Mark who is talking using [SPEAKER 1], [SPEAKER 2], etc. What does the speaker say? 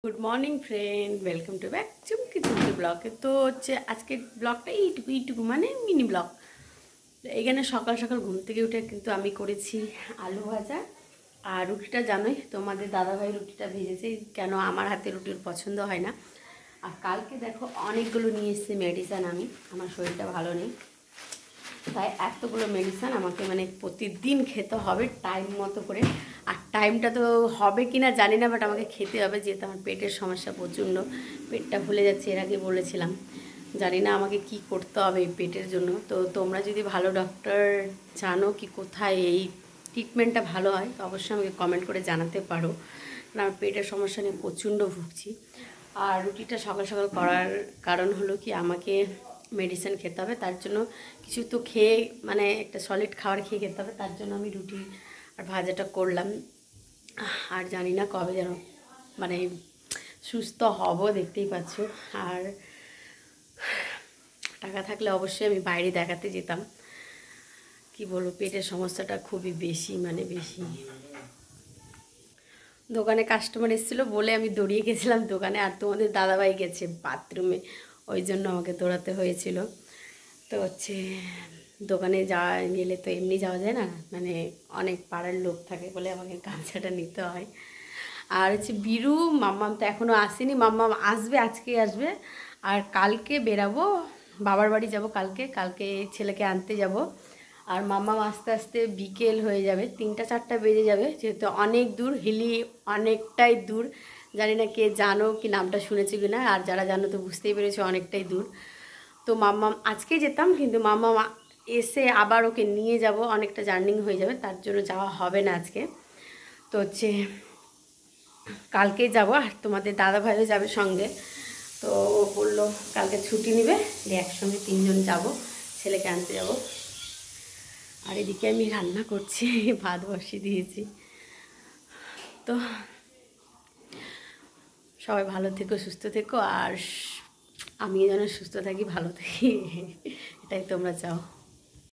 [SPEAKER 1] Good morning friend, welcome to back Chumki Chumki ব্লগে। তো হচ্ছে আজকের ব্লগটা এইটুকু মানে মিনি ব্লগ। এখানে সকাল সকাল ঘুম থেকে উঠে কিন্তু আমি করেছি আলু ভাজা আর রুটিটা। জানোই তোমাদের দাদাভাই রুটিটা ভেজেছে, কেন আমার হাতে রুটির পছন্দ হয় না। আর কালকে দেখো অনেকগুলো নিয়ে এসেছি মেডিসিন। আমার শরীরটা ভালো নেই, তাই এতগুলো মেডিসিন আমাকে মানে প্রতিদিন খেতে হবে টাইম মতো করে। আর টাইমটা তো হবে কি না জানি না, বাট আমাকে খেতে হবে, যেহেতু আমার পেটের সমস্যা প্রচণ্ড। পেটটা ফুলে যাচ্ছে, এর আগে বলেছিলাম। জানি না আমাকে কি করতে হবে এই পেটের জন্য। তো তোমরা যদি ভালো ডক্টর জানো কি কোথায় এই ট্রিটমেন্টটা ভালো হয়, তো অবশ্যই আমাকে কমেন্ট করে জানাতে পারো। কারণ আমার পেটের সমস্যা নিয়ে প্রচণ্ড ভুগছি। আর রুটিটা সকাল সকাল করার কারণ হলো কি, আমাকে মেডিসিন খেতে হবে, তার জন্য কিছু তো খেয়ে মানে একটা সলিড খাবার খেয়ে খেতে হবে। তার জন্য আমি রুটি আর ভাজাটা করলাম। আর জানি না কবে যেন মানে সুস্থ হব, দেখতেই পাচ্ছ। আর টাকা থাকলে অবশ্যই আমি বাইরে দেখাতে যেতাম। কি বলবো, পেটের সমস্যাটা খুবই বেশি, মানে বেশি। দোকানে কাস্টমার এসেছিলো বলে আমি দৌড়িয়ে গেছিলাম দোকানে, আর তোমাদের দাদাভাই গেছে বাথরুমে, ওই জন্য আমাকে দৌড়াতে হয়েছিল। তো হচ্ছে দোকানে যাওয়া গেলে তো এমনি যাওয়া যায় না, মানে অনেক পাড়ার লোক থাকে বলে আমাকে গামছাটা নিতে হয়। আর হচ্ছে বিরু মাম্মাম তো এখনও আসেনি, মাম্মাম আসবে, আজকে আসবে। আর কালকে বেরাবো, বাবার বাড়ি যাব কালকে। কালকে ছেলেকে আনতে যাব। আর মাম্মাম আস্তে আস্তে বিকেল হয়ে যাবে, 3টা-4টা বেজে যাবে, যেহেতু অনেক দূর, হিলি অনেকটাই দূর। জানি না কে জানো কি নামটা শুনেছি কিনা, আর যারা জানো তো বুঝতেই পেরেছো অনেকটাই দূর। তো মাম্মাম আজকে যেতাম, কিন্তু মাম্মাম এসে আবার ওকে নিয়ে যাব, অনেকটা জার্নি হয়ে যাবে, তার জন্য যাওয়া হবে না আজকে। তো হচ্ছে কালকে যাব, আর তোমাদের দাদাভাইও যাবে সঙ্গে। তো ও বললো কালকে ছুটি নেবে, একসঙ্গে 3জন যাব, ছেলেকে আনতে যাব। আর এদিকে আমি রান্না করছি, ভাত বসিয়ে দিয়েছি। তো সবাই ভালো থেকো, সুস্থ থেকো, আর আমি যেন সুস্থ থাকি, ভালো থাকি, এটাই তোমরা চাও।